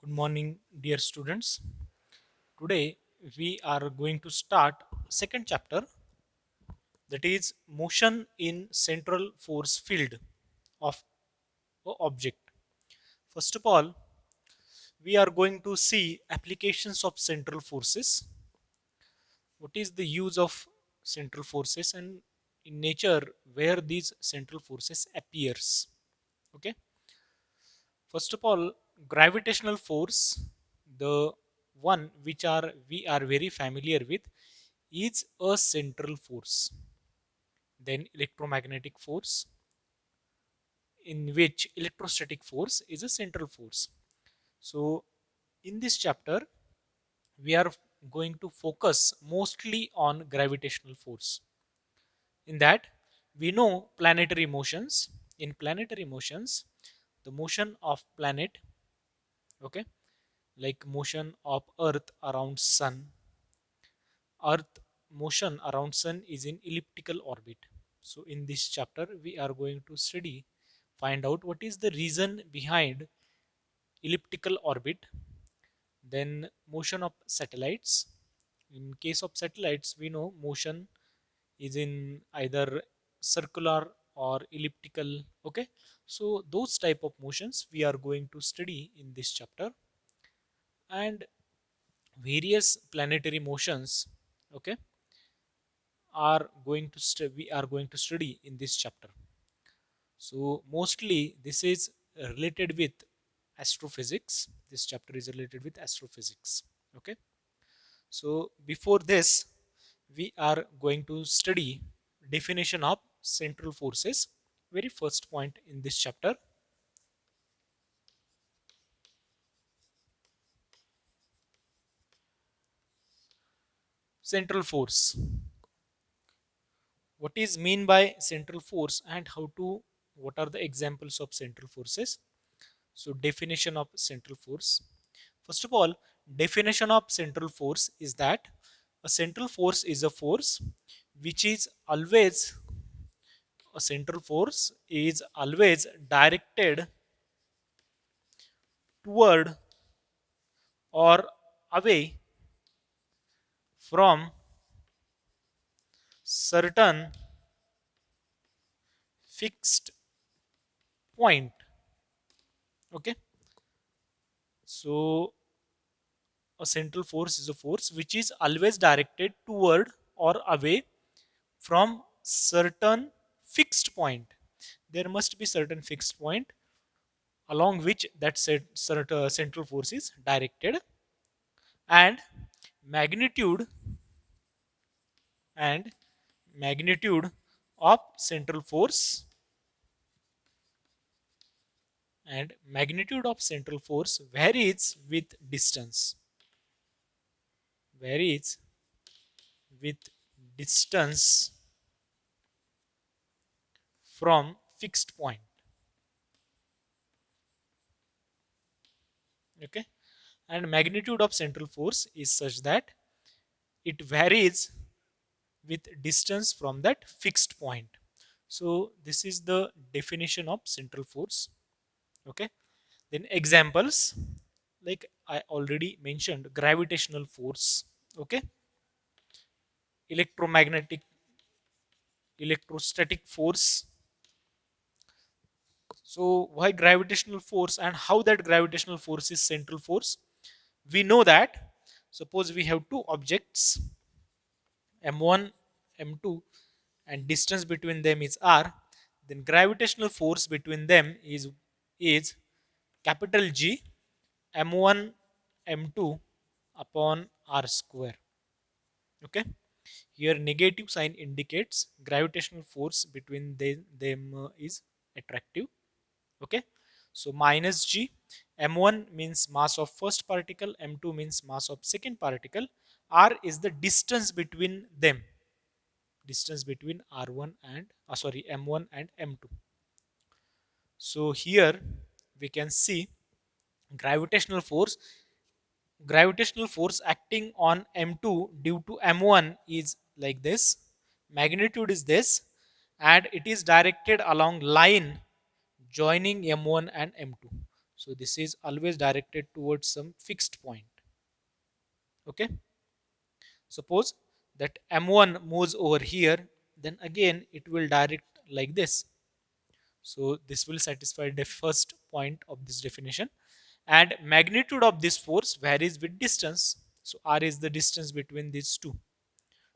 Good morning, dear students. Today we are going to start second chapter, that is motion in central force field of a object. First of all, we are going to see applications of central forces. What is the use of central forces and in nature where these central forces appears. Okay. First of all, gravitational force, the one which are we are very familiar with, is a central force. Then electromagnetic force, in which electrostatic force is a central force. So in this chapter, we are going to focus mostly on gravitational force. In that, we know planetary motions. In planetary motions, the motion of planet, okay, like motion of earth around sun, earth motion around sun is in elliptical orbit. So in this chapter we are going to study, find out what is the reason behind elliptical orbit. Then motion of satellites. In case of satellites, we know motion is in either circular or elliptical. Okay, so those type of motions we are going to study in this chapter, and various planetary motions, okay, are going to we are going to study in this chapter. So mostly this is related with astrophysics. This chapter is related with astrophysics. Okay. So before this, we are going to study definition of central forces. Very first point in this chapter, central force. What is mean by central force and how to, what are the examples of central forces? So definition of central force. First of all, definition of central force is that a central force is a force which is always, a central force is always directed toward or away from certain fixed point. Okay. So a central force is a force which is always directed toward or away from certain fixed point. There must be certain fixed point along which that central force is directed, and magnitude and magnitude of central force varies with distance, varies with distance from fixed point. Okay, and magnitude of central force is such that it varies with distance from that fixed point. So this is the definition of central force. Okay, then examples, like I already mentioned, gravitational force, okay, electromagnetic, electrostatic force. So why gravitational force and how that gravitational force is central force? We know that suppose we have two objects m1, m2, and distance between them is r, then gravitational force between them is capital G m1 m2 upon r square. Okay, here negative sign indicates gravitational force between them is attractive. Okay, so minus G, m1 means mass of first particle, m2 means mass of second particle, r is the distance between them, distance between r1 and m1 and m2. So here we can see gravitational force, gravitational force acting on m2 due to m1 is like this, magnitude is this, and it is directed along line joining m1 and m2. So this is always directed towards some fixed point. Okay, suppose that m1 moves over here, then again it will direct like this. So this will satisfy the first point of this definition. And magnitude of this force varies with distance. So r is the distance between these two.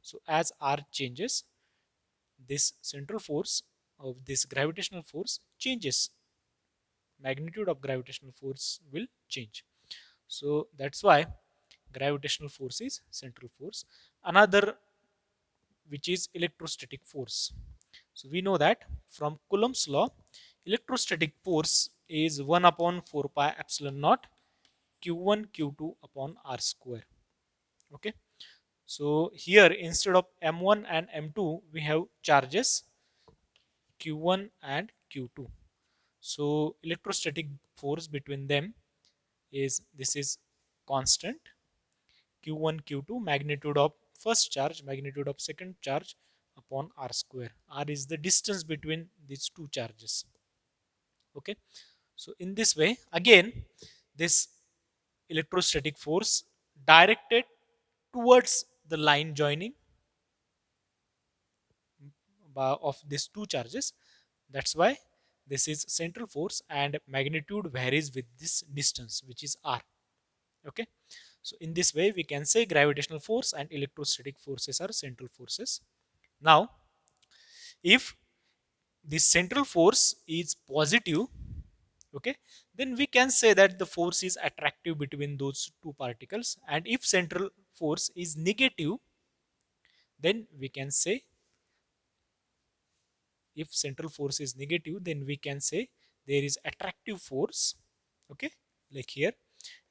So as r changes, this central force of this gravitational force changes. Magnitude of gravitational force will change. So that's why gravitational force is central force. Another, which is electrostatic force. So we know that from Coulomb's law, electrostatic force is 1 upon 4 pi epsilon naught q1 q2 upon r square. Okay. So here instead of m1 and m2 we have charges q1 and q2. So electrostatic force between them is, this is constant, q1 q2 magnitude of first charge, magnitude of second charge upon r square. R is the distance between these two charges. Okay, so in this way again this electrostatic force directed towards the line joining of these two charges. That's why this is central force and magnitude varies with this distance, which is r. Okay, so in this way we can say gravitational force and electrostatic forces are central forces. Now if this central force is positive, okay, then we can say that the force is attractive between those two particles. And if central force is negative, then we can say, if central force is negative, then we can say there is attractive force. Okay, like here.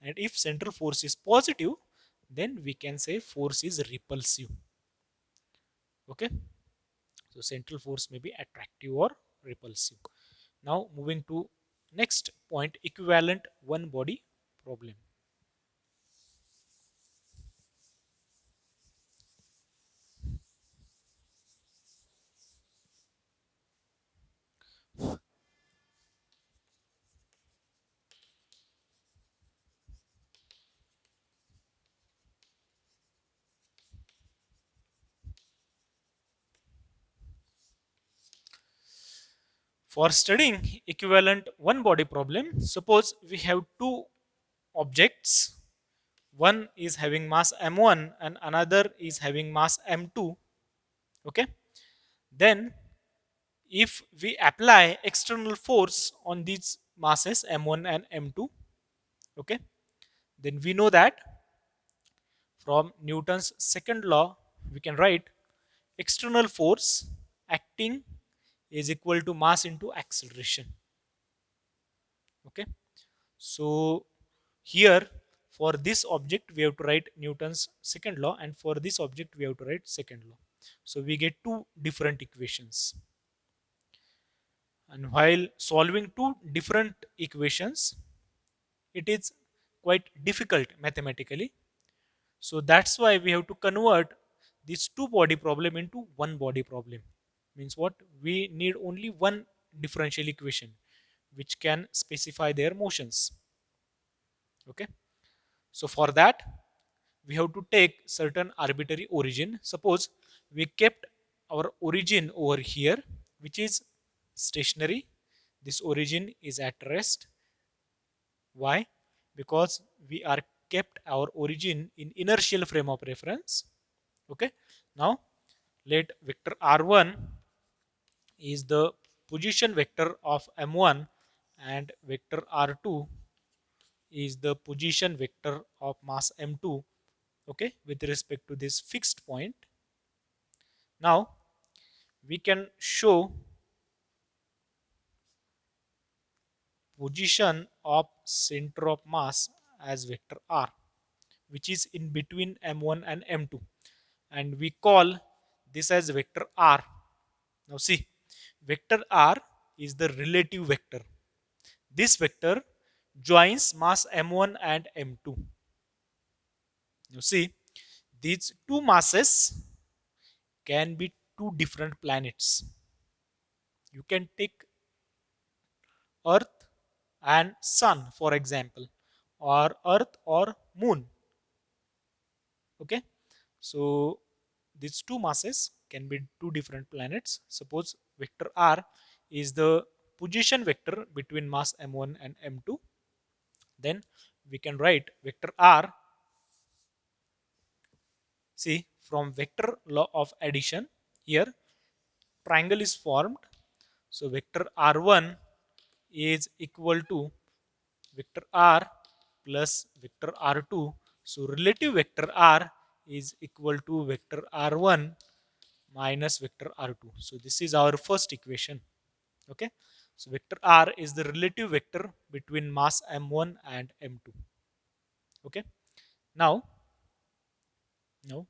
And if central force is positive, then we can say force is repulsive. Okay, so central force may be attractive or repulsive. Now moving to next point, equivalent one body problem. For studying equivalent one body problem, suppose we have two objects. One is having mass m1 and another is having mass m2. Okay, then if we apply external force on these masses m1 and m2, okay, then we know that from Newton's second law we can write external force acting is equal to mass into acceleration. Okay, so here for this object we have to write Newton's second law, and for this object we have to write second law. So we get two different equations. And while solving two different equations, it is quite difficult mathematically. So that's why we have to convert this two body problem into one body problem. Means what? We need only one differential equation which can specify their motions. Okay. So for that we have to take certain arbitrary origin. Suppose we kept our origin over here, which is stationary. This origin is at rest. Why? Because we are kept our origin in inertial frame of reference. Okay. Now let vector r1 is the position vector of m1 and vector r2 is the position vector of mass m2, okay, with respect to this fixed point. Now we can show position of center of mass as vector r, which is in between m1 and m2, and we call this as vector r. Now see, vector r is the relative vector. This vector joins mass m1 and m2. You see, these two masses can be two different planets. You can take Earth and sun, for example, or earth or moon. Okay, so these two masses can be two different planets. Suppose vector r is the position vector between mass m1 and m2. Then we can write vector r. See, from vector law of addition, here triangle is formed. So vector r1 is equal to vector r plus vector r2. So relative vector r is equal to vector r1 minus vector r2. So this is our first equation. Okay, so vector r is the relative vector between mass m1 and m2. Okay, now now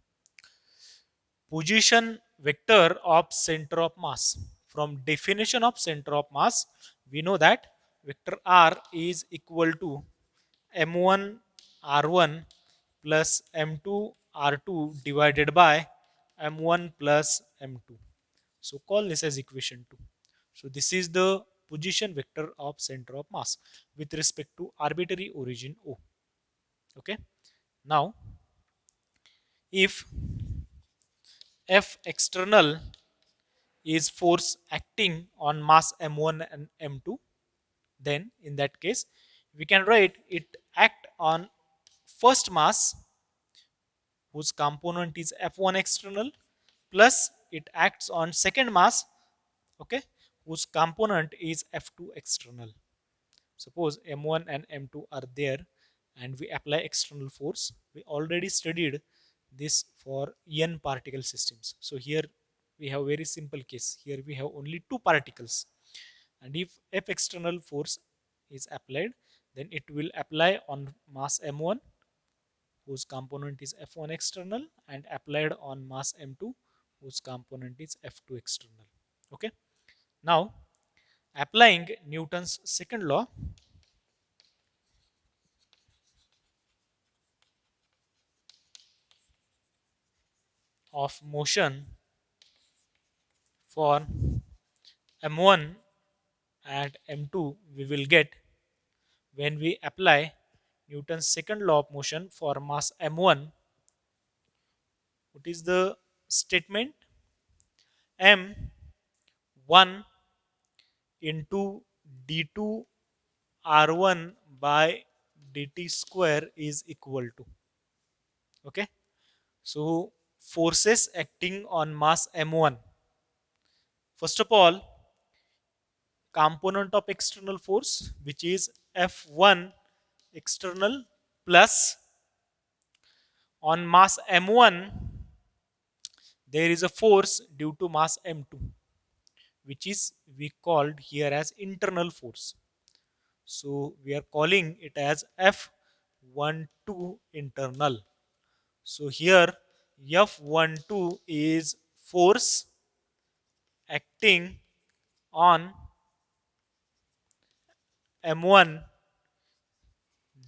position vector of center of mass. From definition of center of mass, we know that vector r is equal to m1 r1 plus m2 r2 divided by m1 plus m2. So call this as equation 2. So this is the position vector of center of mass with respect to arbitrary origin O. Okay, now if F external is force acting on mass m1 and m2, then in that case we can write it act on first mass whose component is f1 external, plus it acts on second mass, okay, whose component is f2 external. Suppose m1 and m2 are there and we apply external force. We already studied this for n particle systems. So here we have very simple case. Here we have only two particles, and if F external force is applied, then it will apply on mass m1 whose component is f1 external, and applied on mass m2 whose component is f2 external. Okay, now applying Newton's second law of motion for m1 and m2, we will get, when we apply Newton's second law of motion for mass m1, what is the statement? m1 into d2 r1 by dt square is equal to, okay, so forces acting on mass m1. First of all, component of external force, which is f1 external, plus on mass m1 there is a force due to mass m2, which is we called here as internal force. So we are calling it as f12 internal. So here f12 is force acting on m1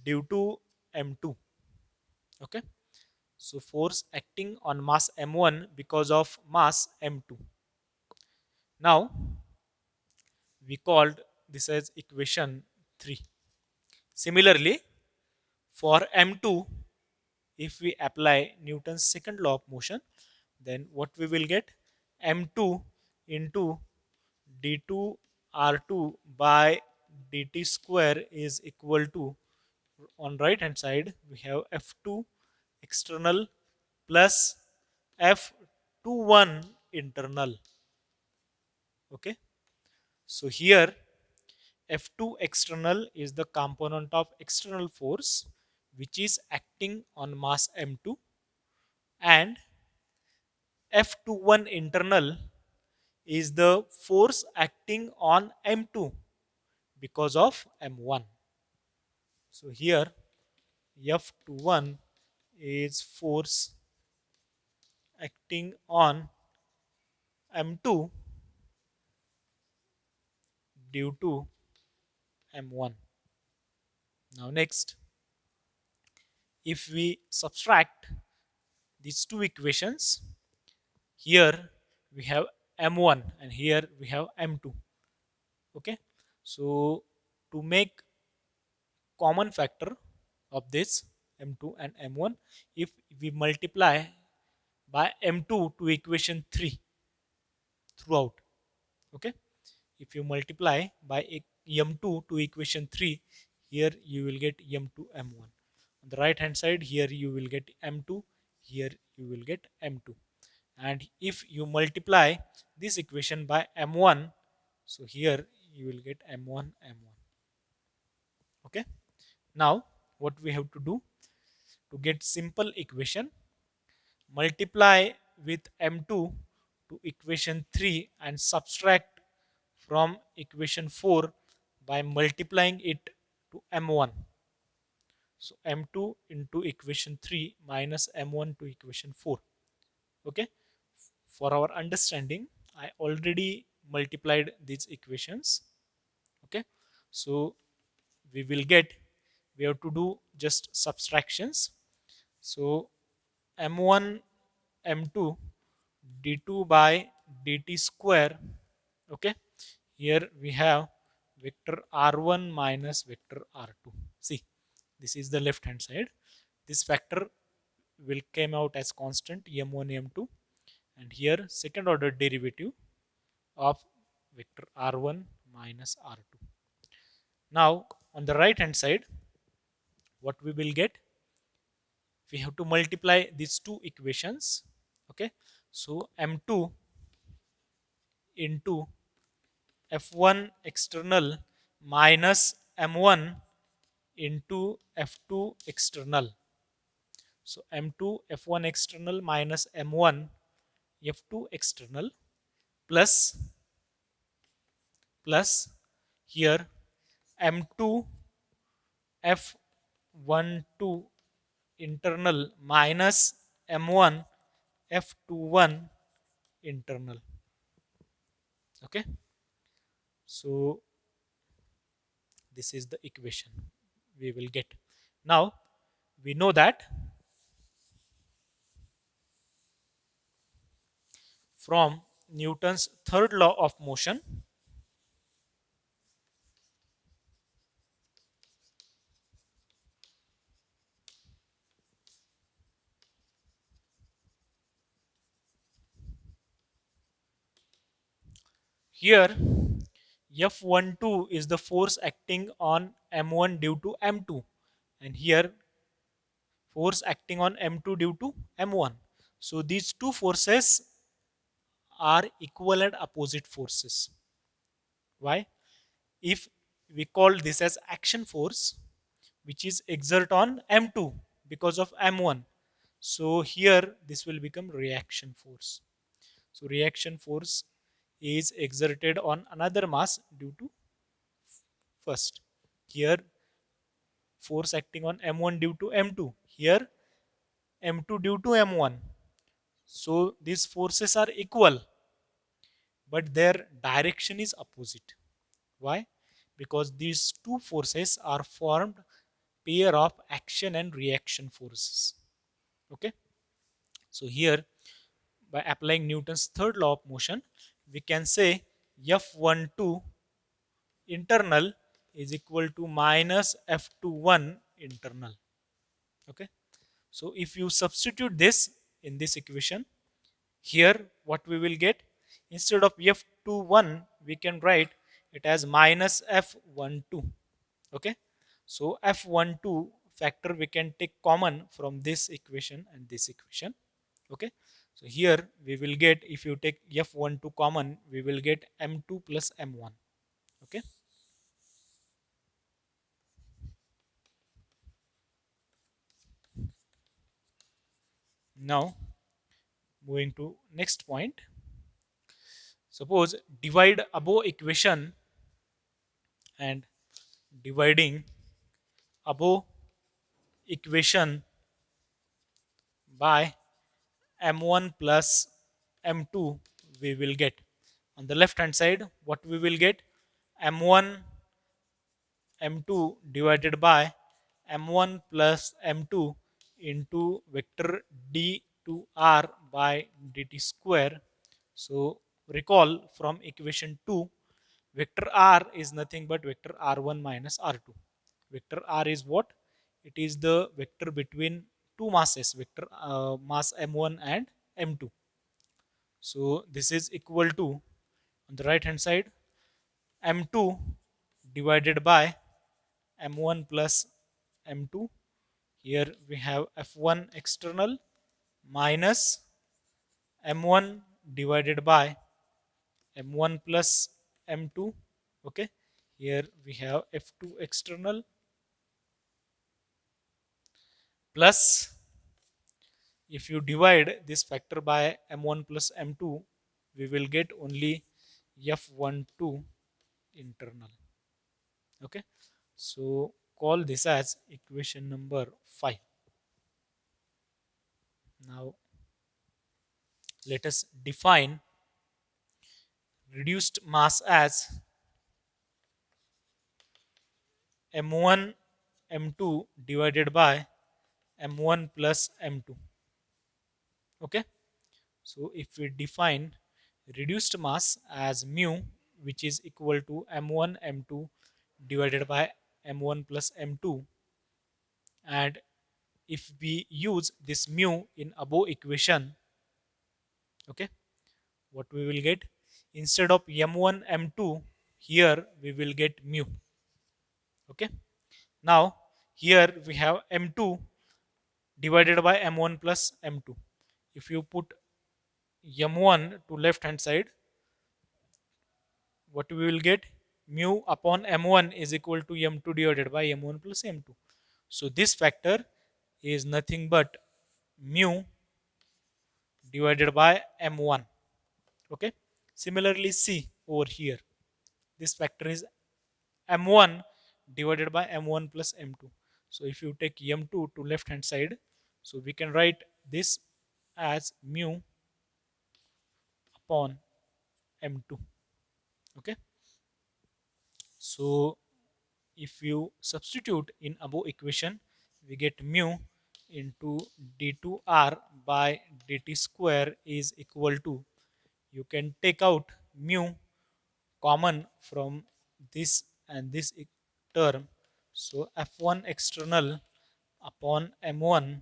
due to m2. Okay, so force acting on mass m1 because of mass m2. Now we called this as equation 3. Similarly, for m2, if we apply Newton's second law of motion, then what we will get? m2 into d2 r2 by dt square is equal to, on right hand side we have f2 external plus f21 internal. Okay, so here f2 external is the component of external force which is acting on mass m2, and f21 internal is the force acting on m2 because of m1. So here f21 is force acting on m2 due to m1. Now next, if we subtract these two equations, here we have m1 and here we have m2. Okay, so to make common factor of this m2 and m1 if we multiply by m2 to equation 3 throughout. Okay, if you multiply by m2 to equation 3, here you will get m2 m1. On the right hand side, here you will get m2, here you will get m2. And if you multiply this equation by m1, so here you will get m1 m1. Okay, now what we have to do to get simple equation, multiply with m2 to equation 3 and subtract from equation 4 by multiplying it to m1. So m2 into equation 3 minus m1 to equation 4. Okay, for our understanding, I already multiplied these equations. Okay, so we will get, we have to do just subtractions. So m1 m2 d2 by dt square. Okay, here we have vector r1 minus vector r2. See, this is the left hand side. This factor will came out as constant m1 m2, and here second order derivative of vector r1 minus r2. Now on the right hand side, what we will get, we have to multiply these two equations. Okay, so m2 into f1 external minus m1 into f2 external. So m2 f1 external minus m1 f2 external plus here m2 f12 internal minus m1 f21 internal. Okay, so this is the equation we will get. Now we know that from Newton's third law of motion, here F12 is the force acting on M1 due to M2, and here force acting on M2 due to M1. So these two forces are equal and opposite forces. Why? If we call this as action force, which is exert on M2 because of M1, so here this will become reaction force. So reaction force is exerted on another mass due to first. Here force acting on M1 due to M2. Here M2 due to M1. So these forces are equal, but their direction is opposite. Why? Because these two forces are formed pair of action and reaction forces. Okay. So here, by applying Newton's third law of motion, we can say F12 internal is equal to minus F21 internal. Okay. So if you substitute this in this equation, here what we will get, instead of F21 we can write it as minus F12. Okay. So F12 factor we can take common from this equation and this equation. Okay. So here we will get, if you take F12 common, we will get M2 plus M1. Okay. Now moving to next point. Suppose divide above equation and dividing above equation by m1 plus m2, we will get on the left hand side what we will get, m1 m2 divided by m1 plus m2 into vector d to r by dt square. So recall from equation 2, vector r is nothing but vector r1 minus r2. Vector r is what? It is the vector between two masses, vector mass m1 and m2. So this is equal to, on the right hand side, m2 divided by m1 plus m2. Here we have f1 external minus m1 divided by m1 plus m2. Okay, here we have f2 external plus, if you divide this factor by m1 plus m2, we will get only f12 internal. Okay, so call this as equation number 5. Now let us define reduced mass as m1 m2 divided by m1 plus m2. Okay, so if we define reduced mass as mu, which is equal to m1 m2 divided by m1 plus m2, and if we use this mu in above equation, okay, what we will get? Instead of m1 m2, here we will get mu. Okay, now here we have m2 divided by m1 plus m2. If you put m1 to left hand side, what we will get? Mu upon m1 is equal to m2 divided by m1 plus m2. So this factor is nothing but mu divided by m1. Okay, similarly see over here, this factor is m1 divided by m1 plus m2. So if you take m2 to left hand side, so we can write this as mu upon m2. Okay, so if you substitute in above equation, we get mu into d2r by dt square is equal to, you can take out mu common from this and this term, so f1 external upon m1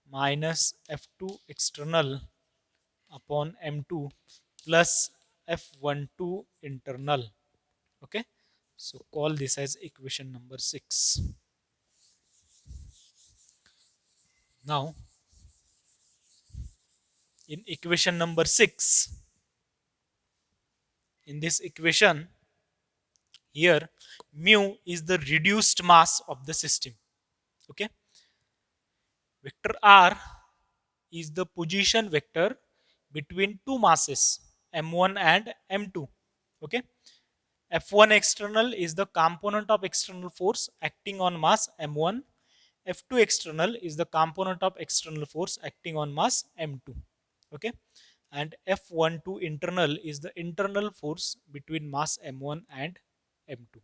minus f2 external upon m2 plus f12 internal. Okay, so call this as equation number 6. Now in equation number 6, in this equation, here mu is the reduced mass of the system. Okay, vector r is the position vector between two masses m1 and m2. Okay, f1 external is the component of external force acting on mass m1, f2 external is the component of external force acting on mass m2. Okay, and f12 internal is the internal force between mass m1 and m2.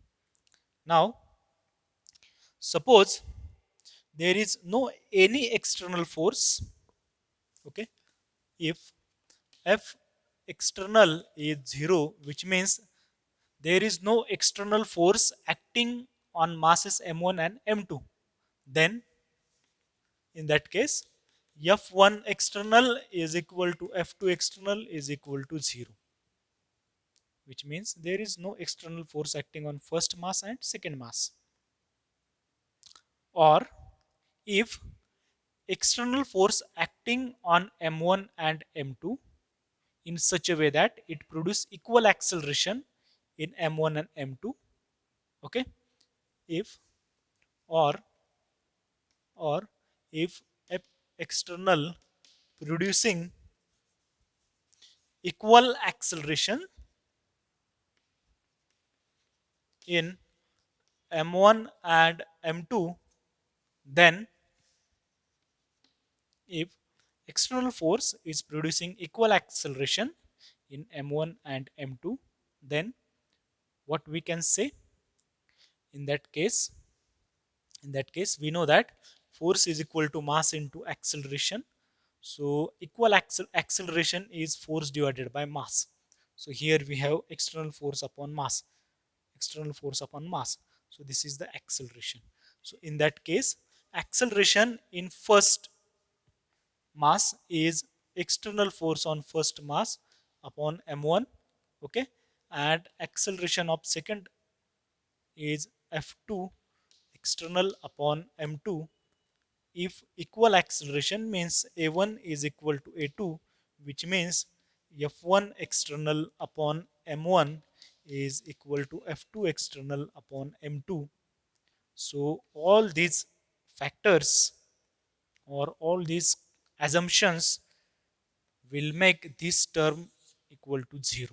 Now suppose there is no any external force. Okay, if f external is 0, which means there is no external force acting on masses m1 and m2, then in that case f1 external is equal to f2 external is equal to 0, which means there is no external force acting on first mass and second mass. Or if external force acting on m1 and m2 in such a way that it produce equal acceleration in m1 and m2. Okay, if or or if external producing equal acceleration in m1 and m2, then if external force is producing equal acceleration in m1 and m2, then what we can say? In that case, we know that force is equal to mass into acceleration. So equal acceleration is force divided by mass. So here we have external force upon mass, external force upon mass. So this is the acceleration. So in that case, acceleration in first mass is external force on first mass upon m1, okay, and acceleration of second is f2 external upon m2. If equal acceleration means a1 is equal to a2, which means f1 external upon m1 is equal to f2 external upon m2. So all these factors or all these assumptions will make this term equal to 0.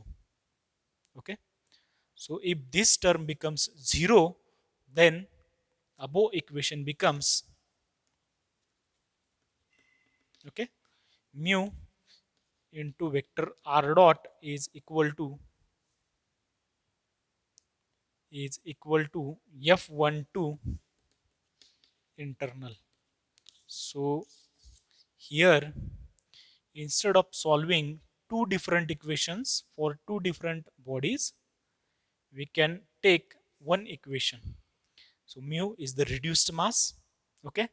Okay. So if this term becomes 0, then above equation becomes, okay, mu into vector r dot is equal to f12 internal. So here, instead of solving two different equations for two different bodies, we can take one equation. So mu is the reduced mass, okay,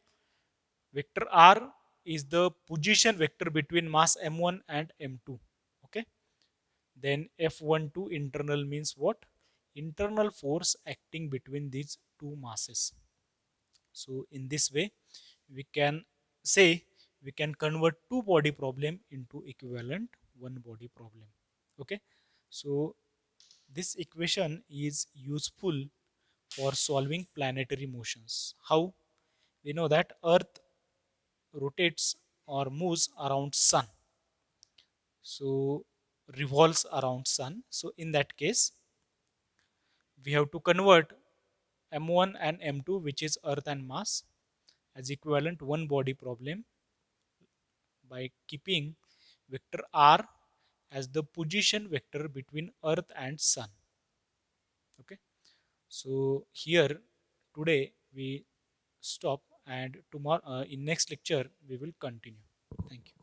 vector r is the position vector between mass m1 and m2, okay. Then f12 internal means what? Internal force acting between these two masses. So in this way, we can say we can convert two body problem into equivalent one body problem. Okay. So this equation is useful for solving planetary motions. How? We know that Earth rotates or moves around Sun. So revolves around Sun. So in that case, we have to convert m1 and m2, which is Earth and mass, as equivalent one body problem by keeping vector r as the position vector between Earth and Sun. Okay. So here today we stop, and tomorrow in next lecture we will continue. Thank you.